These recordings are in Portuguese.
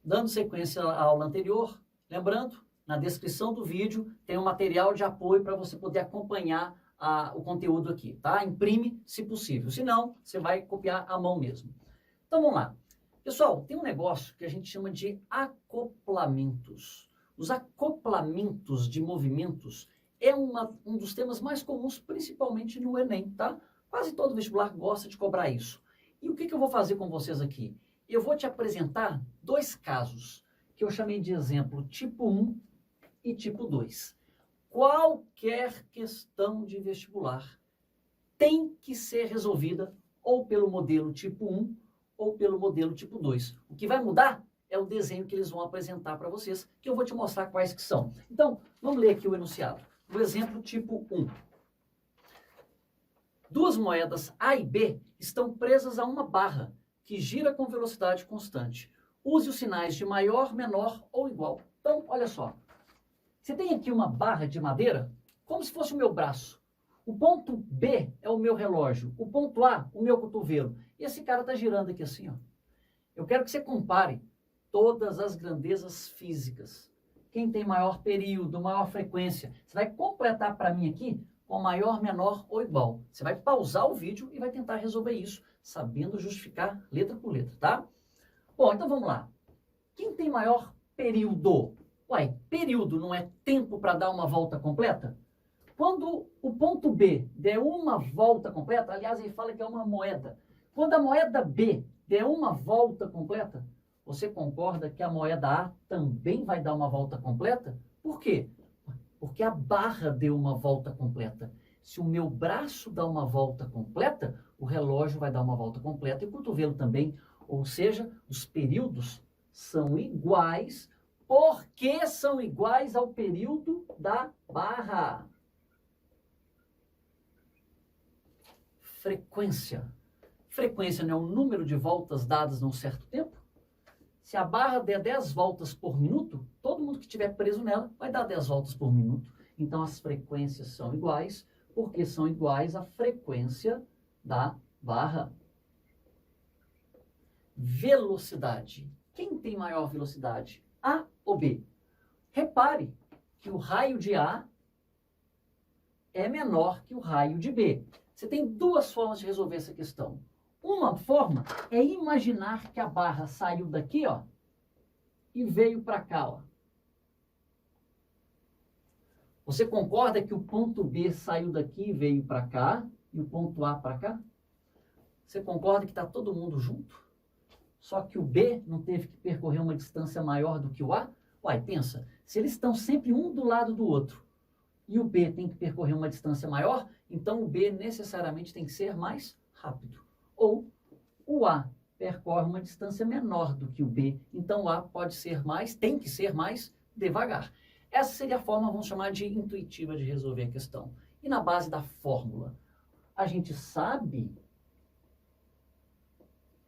dando sequência à aula anterior, lembrando, na descrição do vídeo tem um material de apoio para você poder acompanhar o conteúdo aqui, tá? Imprime, se possível, se não, você vai copiar à mão mesmo. Então, vamos lá. Pessoal, tem um negócio que a gente chama de acoplamentos. Os acoplamentos de movimentos é um dos temas mais comuns, principalmente no Enem, tá? Quase todo vestibular gosta de cobrar isso. E o que eu vou fazer com vocês aqui? Eu vou te apresentar dois casos que eu chamei de exemplo tipo 1 e tipo 2. Qualquer questão de vestibular tem que ser resolvida ou pelo modelo tipo 1 ou pelo modelo tipo 2. O que vai mudar é o desenho que eles vão apresentar para vocês, que eu vou te mostrar quais que são. Então, vamos ler aqui o enunciado. O exemplo tipo 1. Duas moedas A e B estão presas a uma barra que gira com velocidade constante. Use os sinais de maior, menor ou igual. Então, olha só. Você tem aqui uma barra de madeira, como se fosse o meu braço. O ponto B é o meu relógio. O ponto A, o meu cotovelo. E esse cara está girando aqui assim, ó. Eu quero que você compare todas as grandezas físicas. Quem tem maior período, maior frequência. Você vai completar para mim aqui com maior, menor ou igual. Você vai pausar o vídeo e vai tentar resolver isso, sabendo justificar letra por letra, tá? Bom, então vamos lá. Quem tem maior período? Uai, período não é tempo para dar uma volta completa? Quando o ponto B der uma volta completa, aliás, ele fala que é uma moeda. Quando a moeda B der uma volta completa, você concorda que a moeda A também vai dar uma volta completa? Por quê? Porque a barra deu uma volta completa. Se o meu braço dá uma volta completa, o relógio vai dar uma volta completa e o cotovelo também. Ou seja, os períodos são iguais, porque são iguais ao período da barra. Frequência. Frequência não é o número de voltas dadas num certo tempo? Se a barra der 10 voltas por minuto, todo mundo que estiver preso nela vai dar 10 voltas por minuto. Então as frequências são iguais, porque são iguais à frequência da barra. Velocidade. Quem tem maior velocidade? A ou B? Repare que o raio de A é menor que o raio de B. Você tem duas formas de resolver essa questão. Uma forma é imaginar que a barra saiu daqui, ó, e veio para cá, ó. Você concorda que o ponto B saiu daqui e veio para cá, e o ponto A para cá? Você concorda que está todo mundo junto? Só que o B não teve que percorrer uma distância maior do que o A? Uai, pensa, se eles estão sempre um do lado do outro, e o B tem que percorrer uma distância maior, então o B necessariamente tem que ser mais rápido. Ou o A percorre uma distância menor do que o B, então o A pode ser mais, tem que ser mais devagar. Essa seria a forma, vamos chamar de intuitiva de resolver a questão. E na base da fórmula, a gente sabe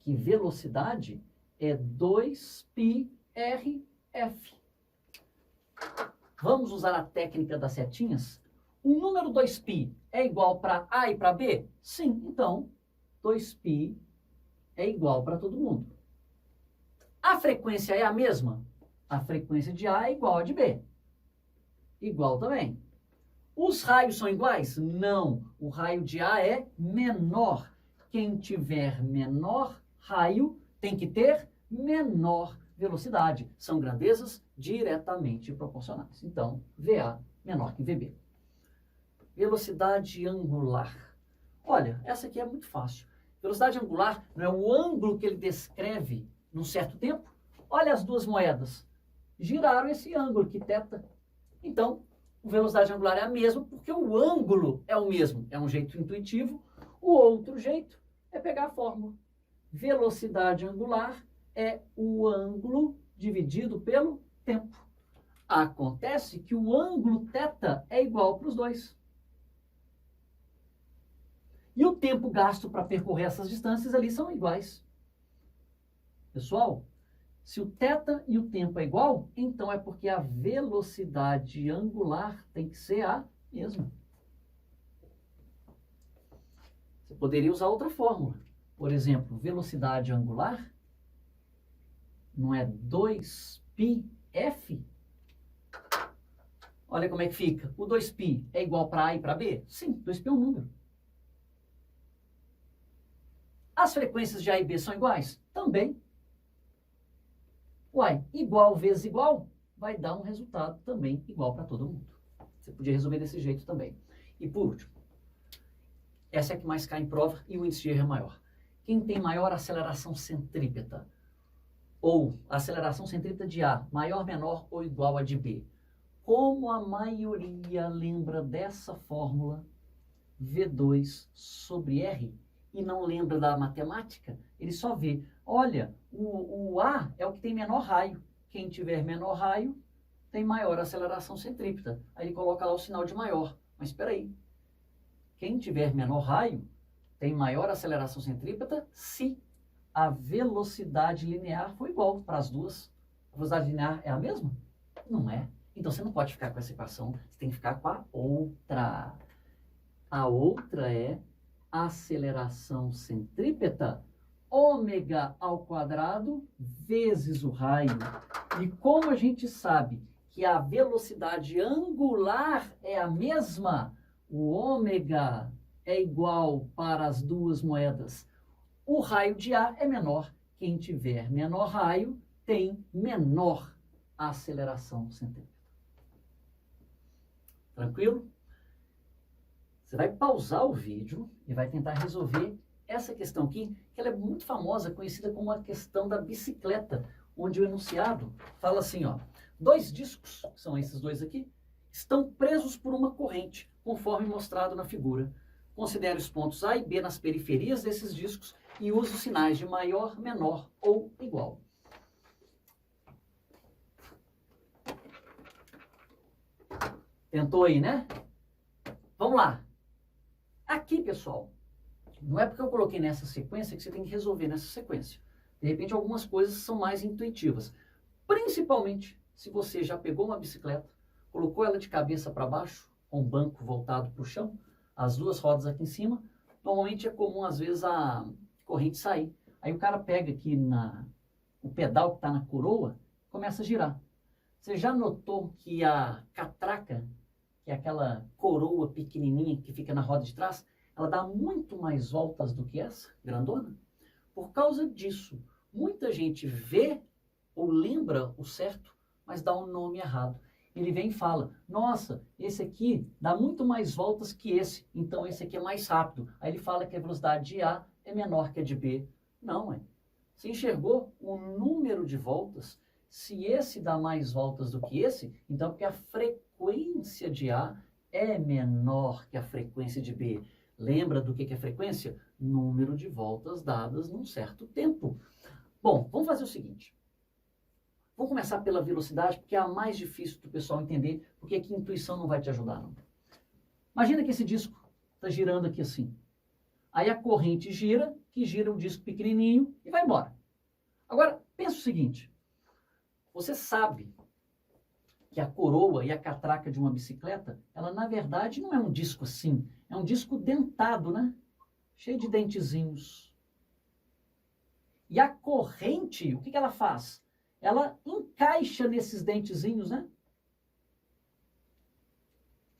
que velocidade é 2πrf. Vamos usar a técnica das setinhas? O número 2π é igual para A e para B? Sim, então 2π é igual para todo mundo. A frequência é a mesma? A frequência de A é igual a de B. Igual também. Os raios são iguais? Não. O raio de A é menor. Quem tiver menor raio tem que ter menor velocidade. São grandezas diretamente proporcionais. Então, VA menor que VB. Velocidade angular. Olha, essa aqui é muito fácil. Velocidade angular não é o ângulo que ele descreve num certo tempo? Olha as duas moedas. Giraram esse ângulo que θ. Então, a velocidade angular é a mesma porque o ângulo é o mesmo. É um jeito intuitivo. O outro jeito é pegar a fórmula. Velocidade angular é o ângulo dividido pelo tempo. Acontece que o ângulo θ é igual para os dois. E o tempo gasto para percorrer essas distâncias ali são iguais. Pessoal, se o θ e o tempo é igual, então é porque a velocidade angular tem que ser a mesma. Você poderia usar outra fórmula. Por exemplo, velocidade angular não é 2πf? Olha como é que fica. O 2π é igual para A e para B? Sim, 2π é um número. As frequências de A e B são iguais? Também. Uai, igual vezes igual vai dar um resultado também igual para todo mundo. Você podia resolver desse jeito também. E por último, essa é a que mais cai em prova e o índice de erro é maior. Quem tem maior aceleração centrípeta, ou aceleração centrípeta de A, maior, menor ou igual a de B? Como a maioria lembra dessa fórmula, V2 sobre R, e não lembra da matemática, ele só vê, olha, o A é o que tem menor raio. Quem tiver menor raio tem maior aceleração centrípeta. Aí ele coloca lá o sinal de maior. Mas espera aí. Quem tiver menor raio tem maior aceleração centrípeta se a velocidade linear for igual para as duas. A velocidade linear é a mesma? Não é. Então você não pode ficar com essa equação, você tem que ficar com a outra. A outra é aceleração centrípeta ômega ao quadrado vezes o raio. E como a gente sabe que a velocidade angular é a mesma, o ômega é igual para as duas moedas. O raio de A é menor. Quem tiver menor raio tem menor aceleração centrípeta. Tranquilo? Você vai pausar o vídeo e vai tentar resolver essa questão aqui, que ela é muito famosa, conhecida como a questão da bicicleta, onde o enunciado fala assim, ó, 2 discos, que são esses dois aqui, estão presos por uma corrente, conforme mostrado na figura. Considere os pontos A e B nas periferias desses discos e use os sinais de maior, menor ou igual. Tentou aí, né? Vamos lá. Aqui, pessoal, não é porque eu coloquei nessa sequência que você tem que resolver nessa sequência. De repente, algumas coisas são mais intuitivas. Principalmente se você já pegou uma bicicleta, colocou ela de cabeça para baixo, com o banco voltado para o chão, as duas rodas aqui em cima. Normalmente é comum, às vezes, a corrente sair. Aí o cara pega aqui o pedal que está na coroa, começa a girar. Você já notou que a catraca, que é aquela coroa pequenininha que fica na roda de trás, ela dá muito mais voltas do que essa, grandona? Por causa disso, muita gente vê ou lembra o certo, mas dá um nome errado. Ele vem e fala, nossa, esse aqui dá muito mais voltas que esse, então esse aqui é mais rápido. Aí ele fala que a velocidade de A é menor que a de B. Não, é. Você enxergou o número de voltas? Se esse dá mais voltas do que esse, então é porque a frequência de A é menor que a frequência de B. Lembra do que é frequência? Número de voltas dadas num certo tempo. Bom, vamos fazer o seguinte. Vamos começar pela velocidade, porque é a mais difícil do pessoal entender, porque aqui a intuição não vai te ajudar, não. Imagina que esse disco está girando aqui assim. Aí a corrente gira, que gira um disco pequenininho e vai embora. Agora, pensa o seguinte. Você sabe que a coroa e a catraca de uma bicicleta, ela na verdade não é um disco assim, é um disco dentado, né? Cheio de dentezinhos. E a corrente, o que ela faz? Ela encaixa nesses dentezinhos, né?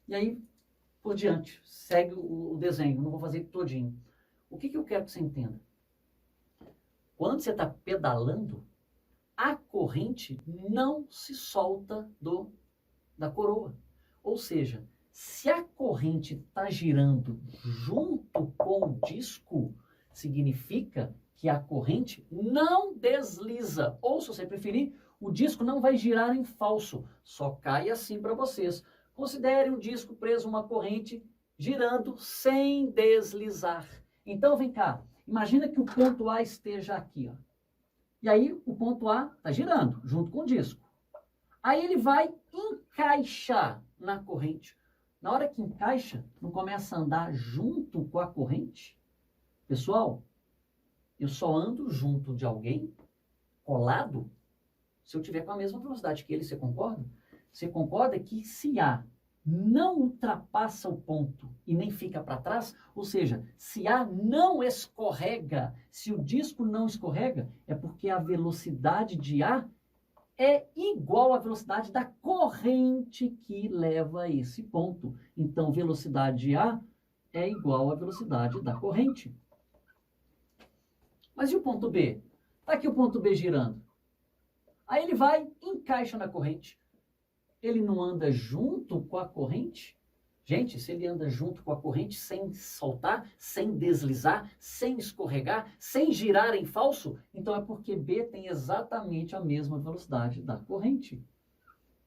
E aí, por diante, segue o desenho, não vou fazer todinho. O que eu quero que você entenda? Quando você está pedalando, a corrente não se solta da coroa. Ou seja, se a corrente está girando junto com o disco, significa que a corrente não desliza. Ou, se você preferir, o disco não vai girar em falso, só cai assim para vocês. Considere um disco preso a uma corrente girando sem deslizar. Então, vem cá, imagina que o ponto A esteja aqui, ó. E aí o ponto A está girando, junto com o disco. Aí ele vai encaixar na corrente. Na hora que encaixa, não começa a andar junto com a corrente? Pessoal, eu só ando junto de alguém, colado, se eu tiver com a mesma velocidade que ele, você concorda? Você concorda que se A não ultrapassa o ponto e nem fica para trás, ou seja, se A não escorrega, se o disco não escorrega, é porque a velocidade de A é igual à velocidade da corrente que leva a esse ponto. Então, velocidade de A é igual à velocidade da corrente. Mas e o ponto B? Está aqui o ponto B girando. Aí ele vai, encaixa na corrente. Ele não anda junto com a corrente? Gente, se ele anda junto com a corrente sem soltar, sem deslizar, sem escorregar, sem girar em falso, então é porque B tem exatamente a mesma velocidade da corrente.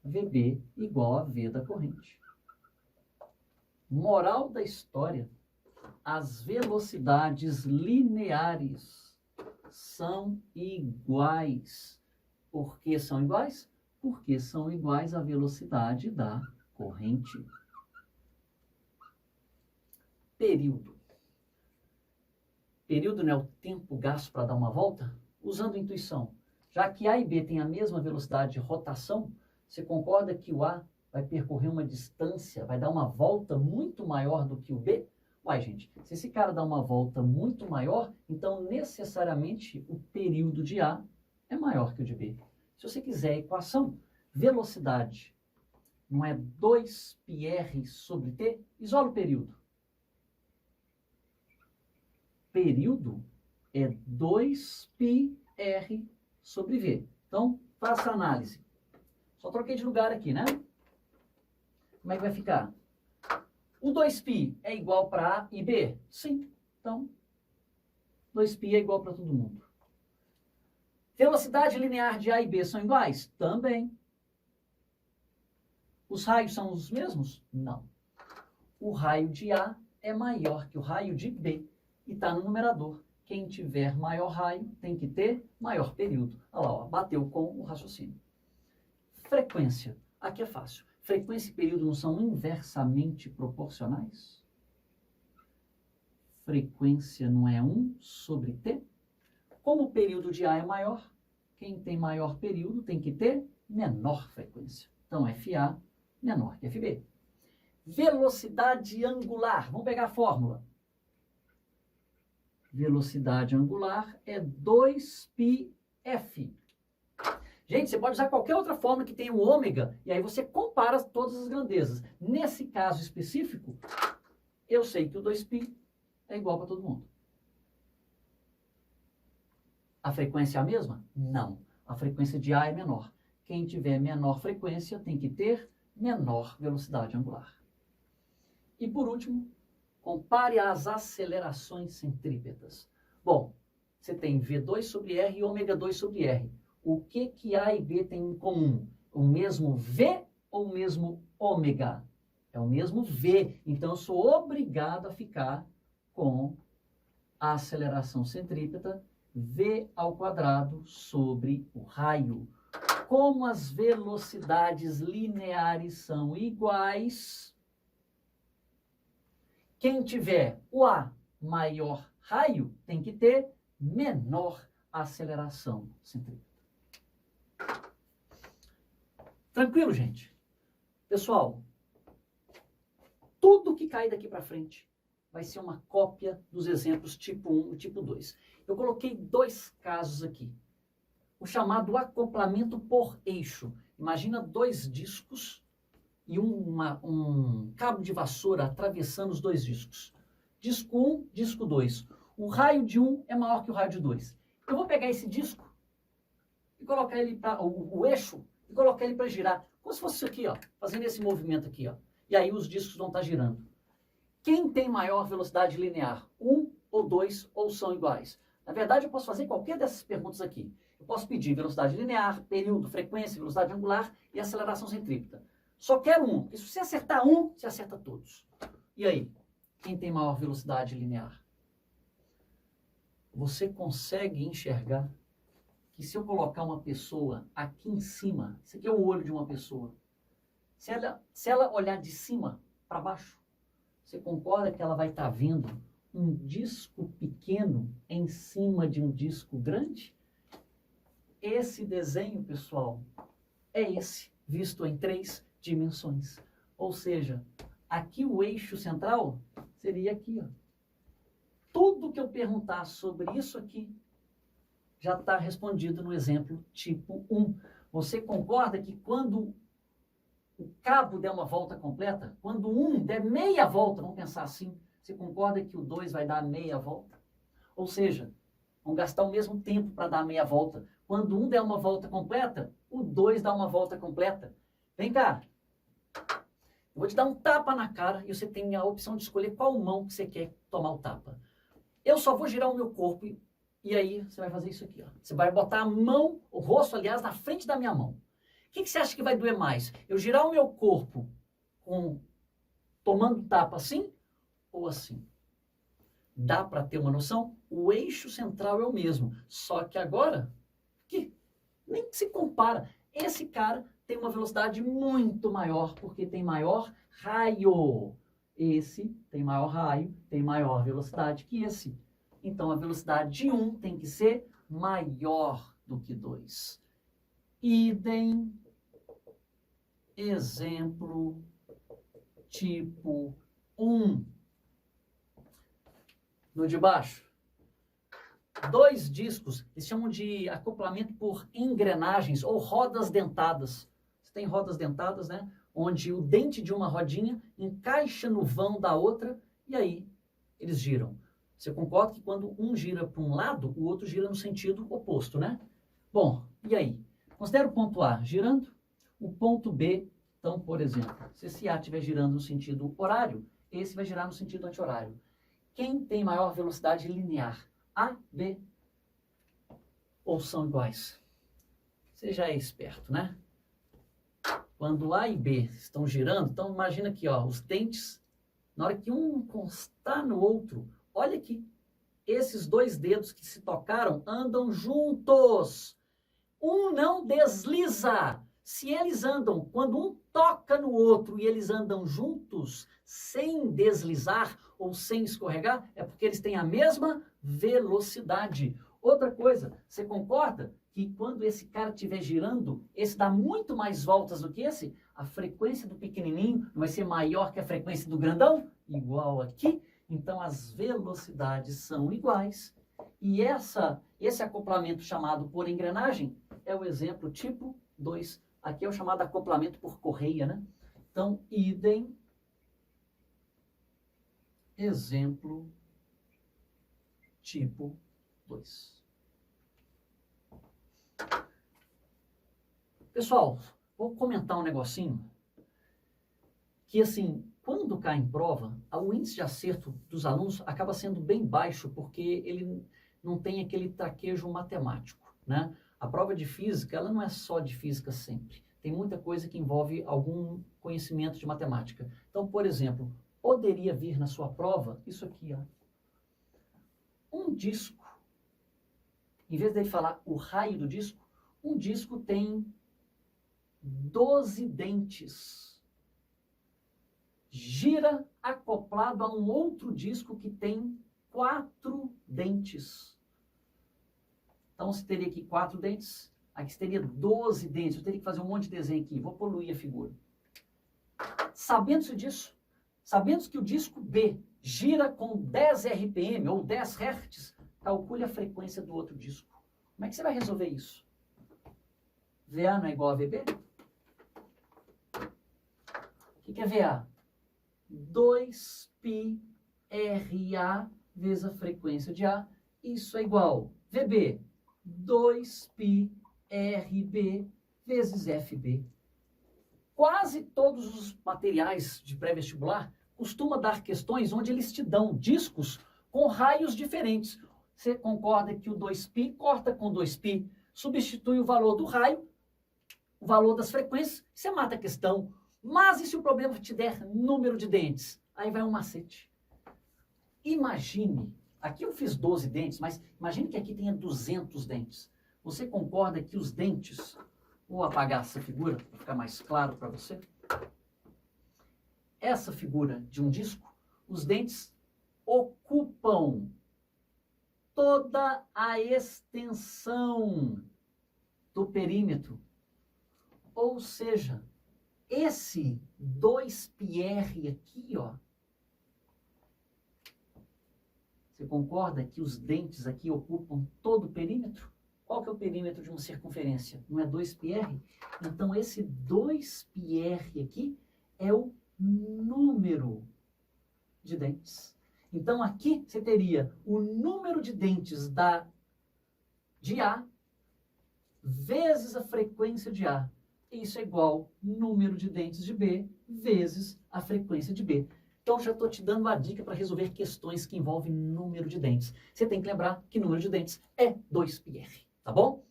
VB igual a V da corrente. Moral da história: as velocidades lineares são iguais. Por que são iguais? Porque são iguais à velocidade da corrente. Período. Período não é o tempo gasto para dar uma volta? Usando intuição, já que A e B têm a mesma velocidade de rotação, você concorda que o A vai percorrer uma distância, vai dar uma volta muito maior do que o B? Uai, gente, se esse cara dá uma volta muito maior, então necessariamente o período de A é maior que o de B. Se você quiser a equação, velocidade não é 2πr sobre t? Isola o período. Período é 2πr sobre v. Então, faça a análise. Só troquei de lugar aqui, né? Como é que vai ficar? O 2π é igual para A e B? Sim. Então, 2π é igual para todo mundo. Velocidade linear de A e B são iguais? Também. Os raios são os mesmos? Não. O raio de A é maior que o raio de B e está no numerador. Quem tiver maior raio tem que ter maior período. Olha lá, ó, bateu com o raciocínio. Frequência. Aqui é fácil. Frequência e período não são inversamente proporcionais? Frequência não é 1 sobre t? Como o período de A é maior, quem tem maior período tem que ter menor frequência. Então, FA menor que FB. Velocidade angular. Vamos pegar a fórmula. Velocidade angular é 2πf. Gente, você pode usar qualquer outra fórmula que tenha o ômega, e aí você compara todas as grandezas. Nesse caso específico, eu sei que o 2π é igual para todo mundo. A frequência é a mesma? Não. A frequência de A é menor. Quem tiver menor frequência tem que ter menor velocidade angular. E por último, compare as acelerações centrípetas. Bom, você tem V2 sobre R e ômega 2 sobre R. O que A e B têm em comum? O mesmo V ou o mesmo ômega? É o mesmo V. Então, eu sou obrigado a ficar com a aceleração centrípeta V² sobre o raio. Como as velocidades lineares são iguais, quem tiver o A maior raio tem que ter menor aceleração centrípeta. Tranquilo, gente? Pessoal, tudo que cair daqui para frente vai ser uma cópia dos exemplos tipo 1 e tipo 2. Eu coloquei dois casos aqui. O chamado acoplamento por eixo. Imagina dois discos e um cabo de vassoura atravessando os dois discos. Disco 1, disco 2. O raio de um é maior que o raio de 2. Eu vou pegar esse disco e colocar ele para o eixo e colocar ele para girar. Como se fosse isso aqui, ó, fazendo esse movimento aqui, ó. E aí os discos vão estar girando. Quem tem maior velocidade linear? 1 ou 2 ou são iguais? Na verdade, eu posso fazer qualquer dessas perguntas aqui. Eu posso pedir velocidade linear, período, frequência, velocidade angular e aceleração centrípeta. Só quero um, porque se você acertar um, você acerta todos. E aí? Quem tem maior velocidade linear? Você consegue enxergar que se eu colocar uma pessoa aqui em cima, isso aqui é o olho de uma pessoa, se ela olhar de cima para baixo, você concorda que ela vai estar vendo um disco pequeno em cima de um disco grande? Esse desenho, pessoal, é esse, visto em 3 dimensões. Ou seja, aqui o eixo central seria aqui, ó. Tudo que eu perguntar sobre isso aqui já está respondido no exemplo tipo 1. Você concorda que quando o cabo der uma volta completa, quando o 1 der meia volta, vamos pensar assim, você concorda que o 2 vai dar meia volta? Ou seja, vão gastar o mesmo tempo para dar meia volta. Quando um der uma volta completa, o 2 dá uma volta completa. Vem cá. Eu vou te dar um tapa na cara e você tem a opção de escolher qual mão que você quer tomar o tapa. Eu só vou girar o meu corpo e aí você vai fazer isso aqui, ó. Você vai botar a mão, o rosto, aliás, na frente da minha mão. O que você acha que vai doer mais? Eu girar o meu corpo tomando tapa assim ou assim? Dá para ter uma noção? O eixo central é o mesmo, só que agora, que nem se compara. Esse cara tem uma velocidade muito maior, porque tem maior raio. Esse tem maior raio, tem maior velocidade que esse. Então, a velocidade de 1 tem que ser maior do que 2. Idem, exemplo, tipo 1. No de baixo, 2 discos, eles chamam de acoplamento por engrenagens ou rodas dentadas. Você tem rodas dentadas, né? Onde o dente de uma rodinha encaixa no vão da outra e aí eles giram. Você concorda que quando um gira para um lado, o outro gira no sentido oposto, né? Bom, e aí? Considera o ponto A girando, o ponto B, então, por exemplo, se esse A estiver girando no sentido horário, esse vai girar no sentido anti-horário. Quem tem maior velocidade linear? A, B ou são iguais? Você já é esperto, né? Quando A e B estão girando, então imagina aqui, ó, os dentes, na hora que um encostar no outro, olha aqui, esses 2 dedos que se tocaram andam juntos. Um não desliza. Se eles andam, quando um toca no outro e eles andam juntos, sem deslizar ou sem escorregar, é porque eles têm a mesma velocidade. Outra coisa, você concorda que quando esse cara estiver girando, esse dá muito mais voltas do que esse? A frequência do pequenininho não vai ser maior que a frequência do grandão? Igual aqui. Então, as velocidades são iguais. E esse acoplamento chamado por engrenagem é o exemplo tipo 2. Aqui é o chamado acoplamento por correia, né? Então, idem, exemplo, tipo 2. Pessoal, vou comentar um negocinho que, assim, quando cai em prova, o índice de acerto dos alunos acaba sendo bem baixo, porque ele não tem aquele traquejo matemático, né? A prova de física, ela não é só de física sempre. Tem muita coisa que envolve algum conhecimento de matemática. Então, por exemplo, poderia vir na sua prova isso aqui, ó. Um disco, em vez dele falar o raio do disco, um disco tem 12 dentes. Gira acoplado a um outro disco que tem 4 dentes. Então, você teria aqui 4 dentes, aqui você teria 12 dentes. Eu teria que fazer um monte de desenho aqui, vou poluir a figura. Sabendo-se disso, sabendo que o disco B gira com 10 RPM ou 10 Hz, calcule a frequência do outro disco. Como é que você vai resolver isso? VA não é igual a VB? O que é VA? 2πRA vezes a frequência de A. Isso é igual. VB, 2πRB vezes FB. Quase todos os materiais de pré-vestibular costumam dar questões onde eles te dão discos com raios diferentes. Você concorda que o 2π corta com 2π, substitui o valor do raio, o valor das frequências, você mata a questão. Mas e se o problema te der número de dentes? Aí vai um macete. Imagine, aqui eu fiz 12 dentes, mas imagine que aqui tenha 200 dentes. Você concorda que os dentes, vou apagar essa figura para ficar mais claro para você. Essa figura de um disco, os dentes ocupam toda a extensão do perímetro. Ou seja, esse 2πr aqui, ó, você concorda que os dentes aqui ocupam todo o perímetro? Qual que é o perímetro de uma circunferência? Não é 2πr? Então, esse 2πr aqui é o número de dentes. Então, aqui você teria o número de dentes de A vezes a frequência de A. Isso é igual número de dentes de B vezes a frequência de B. Então, já estou te dando uma dica para resolver questões que envolvem número de dentes. Você tem que lembrar que número de dentes é 2πr, tá bom?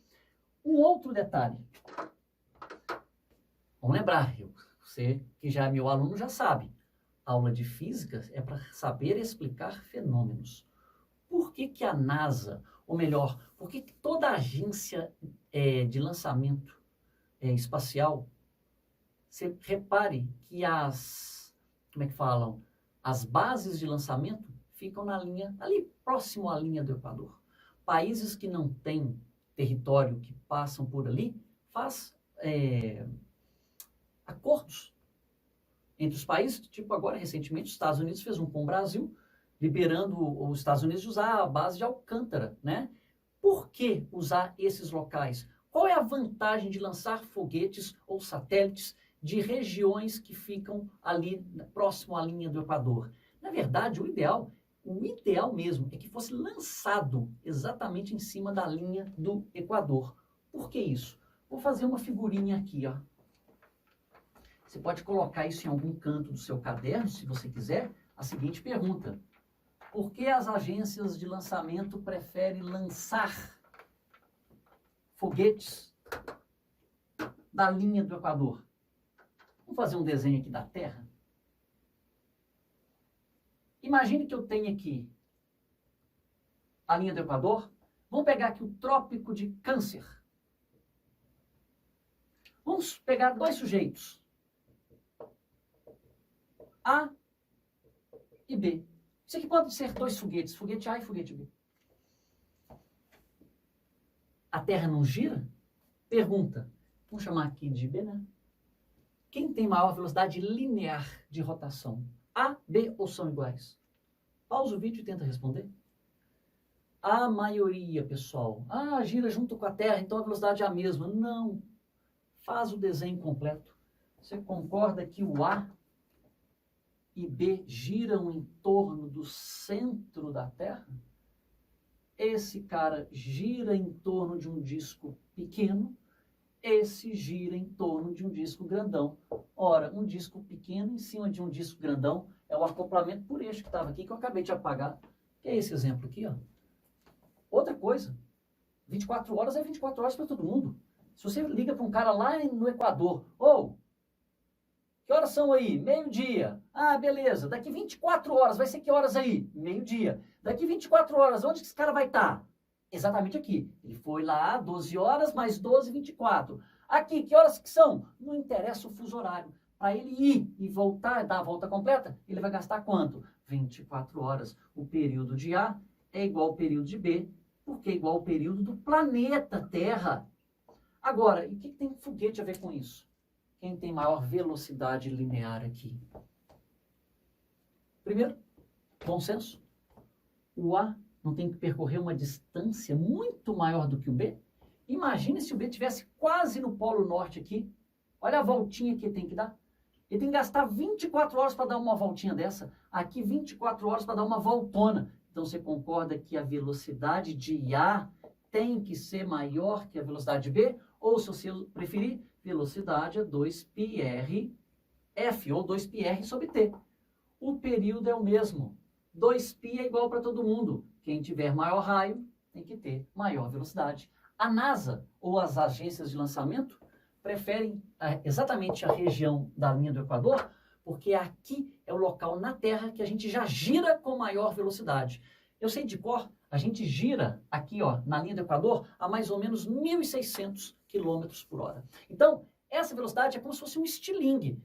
Um outro detalhe. Vamos lembrar, você que já é meu aluno já sabe. Aula de física é para saber explicar fenômenos. Por que que a NASA, ou melhor, por que que toda agência de lançamento espacial, você repare que como é que falam? As bases de lançamento ficam na linha, ali próximo à linha do Equador. Países que não têm território, que passam por ali, faz acordos entre os países, tipo agora, recentemente, os Estados Unidos fez um com o Brasil, liberando os Estados Unidos de usar a base de Alcântara, né? Por que usar esses locais? Qual é a vantagem de lançar foguetes ou satélites de regiões que ficam ali próximo à linha do Equador? Na verdade, o ideal mesmo é que fosse lançado exatamente em cima da linha do Equador. Por que isso? Vou fazer uma figurinha aqui, ó. Você pode colocar isso em algum canto do seu caderno, se você quiser. A seguinte pergunta: por que as agências de lançamento preferem lançar foguetes da linha do Equador? Vamos fazer um desenho aqui da Terra. Imagine que eu tenho aqui a linha do Equador. Vamos pegar aqui o Trópico de Câncer. Vamos pegar dois sujeitos, A e B. Isso aqui pode ser dois foguetes, foguete A e foguete B. A Terra não gira? Pergunta. Vamos chamar aqui de B, né? Quem tem maior velocidade linear de rotação? A, B ou são iguais? Pausa o vídeo e tenta responder. A maioria, pessoal. Gira junto com a Terra, então a velocidade é a mesma. Não. Faz o desenho completo. Você concorda que o A e B giram em torno do centro da Terra? Esse cara gira em torno de um disco pequeno, esse gira em torno de um disco grandão. Ora, um disco pequeno em cima de um disco grandão é o acoplamento por eixo que estava aqui, que eu acabei de apagar, que é esse exemplo aqui, ó. Outra coisa, 24 horas é 24 horas para todo mundo. Se você liga para um cara lá no Equador, que horas são aí? Meio-dia. Beleza. Daqui 24 horas, vai ser que horas aí? Meio-dia. Daqui 24 horas, onde que esse cara vai estar? Exatamente aqui. Ele foi lá, 12 horas, mais 12, 24. Aqui, que horas que são? Não interessa o fuso horário. Para ele ir e voltar, dar a volta completa, ele vai gastar quanto? 24 horas. O período de A é igual ao período de B, porque é igual ao período do planeta Terra. Agora, e o que tem foguete a ver com isso? Quem tem maior velocidade linear aqui? Primeiro, bom senso. O A não tem que percorrer uma distância muito maior do que o B? Imagine se o B estivesse quase no Polo Norte aqui. Olha a voltinha que ele tem que dar. Ele tem que gastar 24 horas para dar uma voltinha dessa. Aqui, 24 horas para dar uma voltona. Então, você concorda que a velocidade de A tem que ser maior que a velocidade de B? Ou, se você preferir, velocidade é 2πr F, ou 2πr sobre T. O período é o mesmo. 2π é igual para todo mundo. Quem tiver maior raio tem que ter maior velocidade. A NASA, ou as agências de lançamento, preferem exatamente a região da linha do Equador, porque aqui é o local na Terra que a gente já gira com maior velocidade. Eu sei de cor, a gente gira aqui, ó, na linha do Equador a mais ou menos 1.600 km por hora. Então, essa velocidade é como se fosse um estilingue.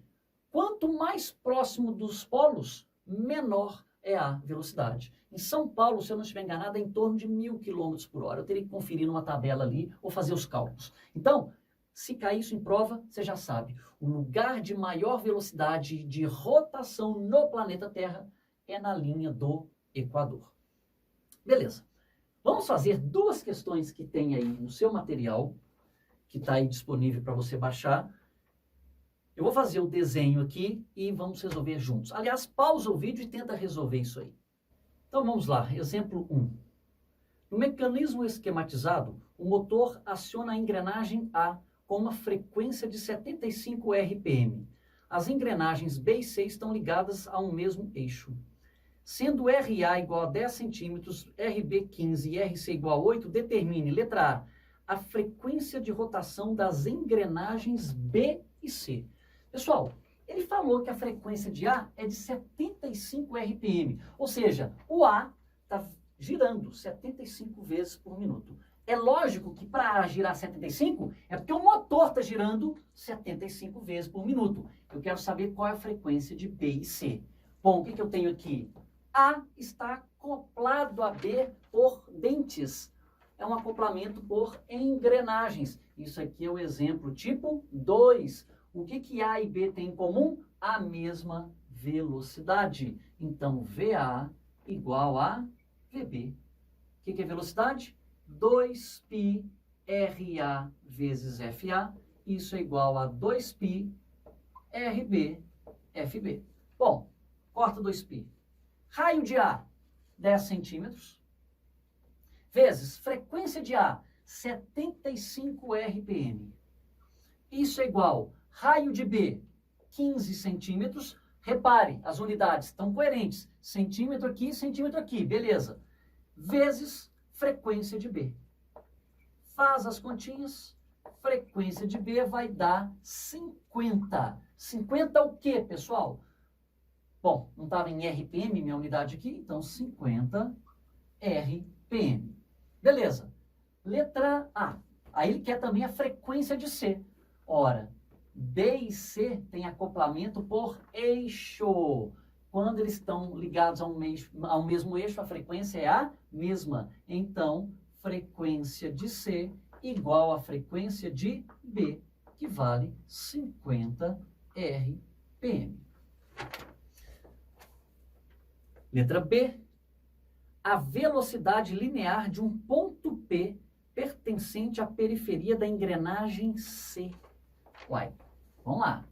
Quanto mais próximo dos polos, menor é a velocidade. Em São Paulo, se eu não estiver enganado, é em torno de 1.000 km por hora. Eu teria que conferir numa tabela ali ou fazer os cálculos. Então, Se cair isso em prova, você já sabe. O lugar de maior velocidade de rotação no planeta Terra é na linha do Equador. Beleza. Vamos fazer duas questões que tem aí no seu material, que está aí disponível para você baixar. Eu vou fazer o desenho aqui e vamos resolver juntos. Aliás, pausa o vídeo e tenta resolver isso aí. Então vamos lá, exemplo 1. No mecanismo esquematizado, o motor aciona a engrenagem A com uma frequência de 75 RPM. As engrenagens B e C estão ligadas a um mesmo eixo. Sendo RA igual a 10 cm, RB 15 e RC igual a 8, determine, letra A, a frequência de rotação das engrenagens B e C. Pessoal, ele falou que a frequência de A é de 75 RPM, ou seja, o A está girando 75 vezes por minuto. É lógico que para A girar 75, é porque o motor está girando 75 vezes por minuto. Eu quero saber qual é a frequência de B e C. Bom, o que eu tenho aqui? A está acoplado a B por dentes. É um acoplamento por engrenagens. Isso aqui é o exemplo tipo 2. O que A e B têm em comum? A mesma velocidade. Então, VA igual a VB. O que é velocidade? 2π RA vezes FA. Isso é igual a 2π RB FB. Bom, corta 2π. Raio de A, 10 centímetros, vezes frequência de A, 75 RPM. Isso é igual raio de B, 15 centímetros. Repare, as unidades estão coerentes. Centímetro aqui, beleza. Vezes frequência de B. Faz as continhas, frequência de B vai dar 50. 50 o quê, pessoal? Bom, não estava em RPM minha unidade aqui, então 50 RPM. Beleza. Letra A. Aí ele quer também a frequência de C. Ora, B e C têm acoplamento por eixo. Quando eles estão ligados ao mesmo eixo, a frequência é a mesma. Então, frequência de C igual à frequência de B, que vale 50 RPM. Letra B. A velocidade linear de um ponto P pertencente à periferia da engrenagem C. Uai, vamos lá.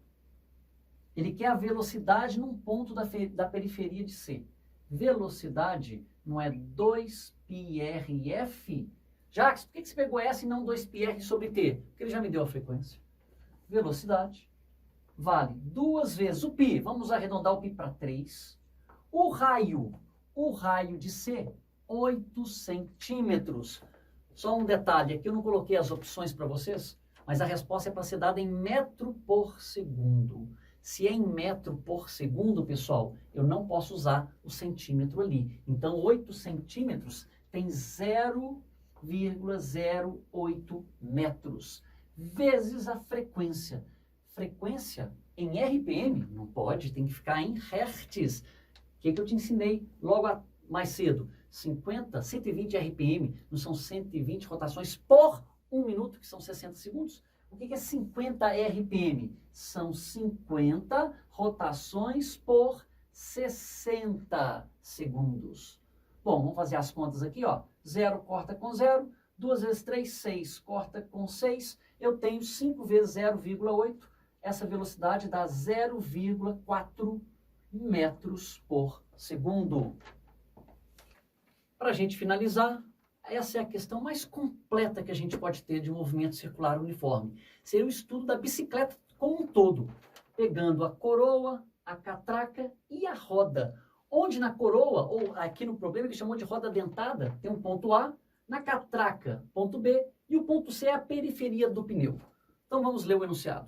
Ele quer a velocidade num ponto da periferia de C. Velocidade não é 2πrf? Jacques, por que você pegou S e não 2πr sobre T? Porque ele já me deu a frequência. Velocidade vale 2 vezes o π. Vamos arredondar o π para 3. O raio de C, 8 centímetros. Só um detalhe, aqui eu não coloquei as opções para vocês, mas a resposta é para ser dada em metro por segundo. Se é em metro por segundo, pessoal, eu não posso usar o centímetro ali. Então, 8 centímetros tem 0,08 metros, vezes a frequência. Frequência em RPM? Não pode, tem que ficar em hertz. O que eu te ensinei logo mais cedo? 120 RPM, não são 120 rotações por 1 minuto, que são 60 segundos? O que é 50 RPM? São 50 rotações por 60 segundos. Bom, vamos fazer as contas aqui, ó. 0 corta com 0, 2 vezes 3, 6, corta com 6. Eu tenho 5 vezes 0,8. Essa velocidade dá 0,4 metros por segundo. Para a gente finalizar, essa é a questão mais completa que a gente pode ter de movimento circular uniforme. Seria o estudo da bicicleta como um todo, pegando a coroa, a catraca e a roda. Onde na coroa, ou aqui no problema ele chamou de roda dentada, tem um ponto A, na catraca, ponto B, e o ponto C é a periferia do pneu. Então vamos ler o enunciado.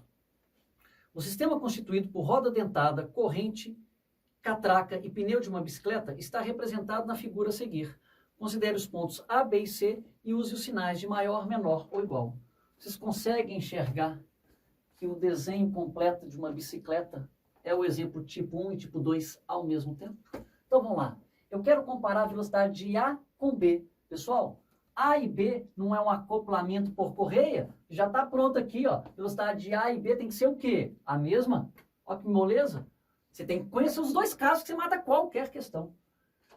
O sistema constituído por roda dentada, corrente, catraca e pneu de uma bicicleta está representado na figura a seguir. Considere os pontos A, B e C e use os sinais de maior, menor ou igual. Vocês conseguem enxergar que o desenho completo de uma bicicleta é o exemplo tipo 1 e tipo 2 ao mesmo tempo? Então vamos lá. Eu quero comparar a velocidade de A com B. Pessoal, A e B não é um acoplamento por correia? Já está pronto aqui, ó. Velocidade de A e B tem que ser o quê? A mesma? Olha que moleza. Você tem que conhecer os dois casos que você mata qualquer questão.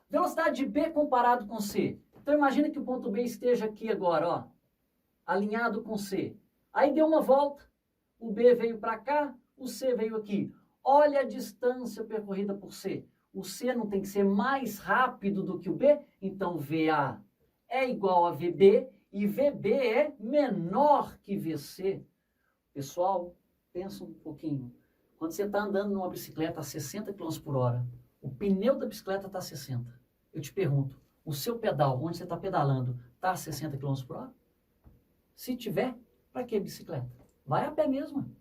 Velocidade de B comparado com C. Então imagina que o ponto B esteja aqui agora, ó, alinhado com C. Aí deu uma volta, o B veio para cá, o C veio aqui. Olha a distância percorrida por C. O C não tem que ser mais rápido do que o B? Então VA é igual a VB e VB é menor que VC. Pessoal, pensa um pouquinho. Quando você está andando numa bicicleta a 60 km por hora, o pneu da bicicleta está a 60. Eu te pergunto, o seu pedal, onde você está pedalando, está a 60 km por hora? Se tiver, para que bicicleta? Vai a pé mesmo.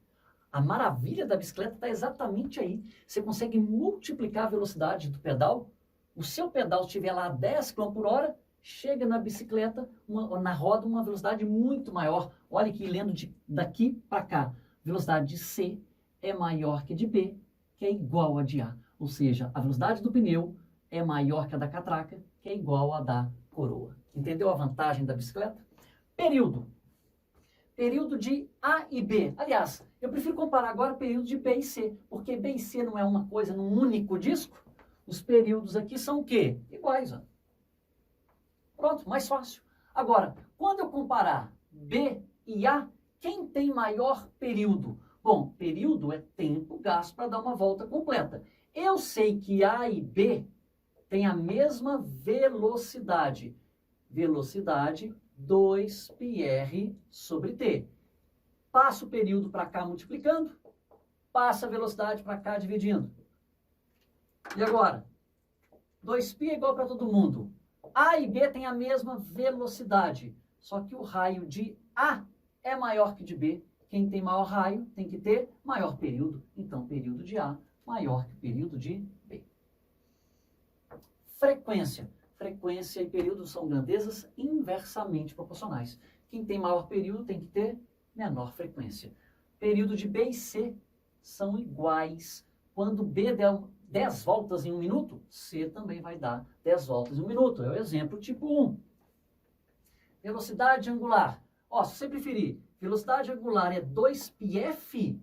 A maravilha da bicicleta está exatamente aí. Você consegue multiplicar a velocidade do pedal. O seu pedal estiver lá a 10 km por hora, chega na bicicleta, na roda, uma velocidade muito maior. Olha aqui, lendo daqui para cá. Velocidade de C é maior que de B, que é igual a de A. Ou seja, a velocidade do pneu é maior que a da catraca, que é igual a da coroa. Entendeu a vantagem da bicicleta? Período. Período de A e B. Aliás, eu prefiro comparar agora o período de B e C, porque B e C não é uma coisa num único disco. Os períodos aqui são o quê? Iguais, ó. Pronto, mais fácil. Agora, quando eu comparar B e A, quem tem maior período? Bom, período é tempo gasto para dar uma volta completa. Eu sei que A e B têm a mesma velocidade. Velocidade 2πr sobre t. Passa o período para cá multiplicando, passa a velocidade para cá dividindo. E agora? 2π é igual para todo mundo. A e B têm a mesma velocidade, só que o raio de A é maior que de B. Quem tem maior raio tem que ter maior período. Então, período de A maior que o período de B. Frequência. Frequência e período são grandezas inversamente proporcionais. Quem tem maior período tem que ter menor frequência. Período de B e C são iguais. Quando B der 10 voltas em 1 minuto, C também vai dar 10 voltas em 1 minuto. É o exemplo tipo 1. Velocidade angular. Ó, se você preferir, velocidade angular é 2πf.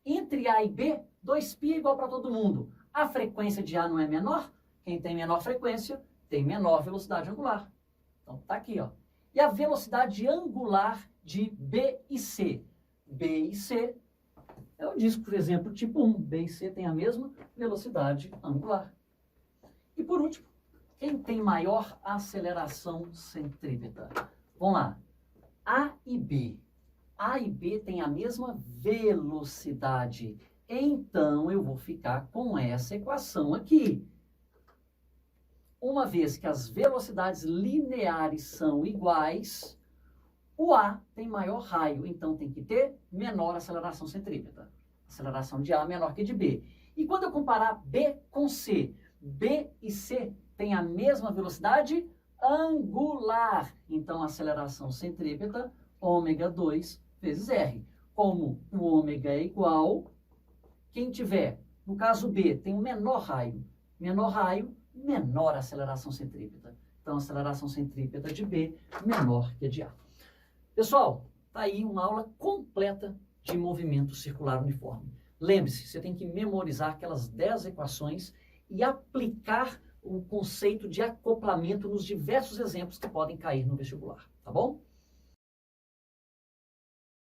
Entre A e B, 2π é igual para todo mundo. A frequência de A não é menor? Quem tem menor frequência tem menor velocidade angular. Então, tá aqui, ó. E a velocidade angular de B e C. B e C é o disco, por exemplo, tipo 1. B e C tem a mesma velocidade angular. E por último, quem tem maior aceleração centrípeta? Vamos lá. A e B. A e B têm a mesma velocidade. Então, eu vou ficar com essa equação aqui. Uma vez que as velocidades lineares são iguais, o A tem maior raio, então tem que ter menor aceleração centrípeta. Aceleração de A menor que de B. E quando eu comparar B com C, B e C têm a mesma velocidade angular. Então, a aceleração centrípeta, ômega 2 vezes R. Como o ômega é igual, quem tiver, no caso B, tem um menor raio, menor aceleração centrípeta. Então, a aceleração centrípeta de B menor que a de A. Pessoal, tá aí uma aula completa de movimento circular uniforme. Lembre-se, você tem que memorizar aquelas 10 equações e aplicar o conceito de acoplamento nos diversos exemplos que podem cair no vestibular, tá bom?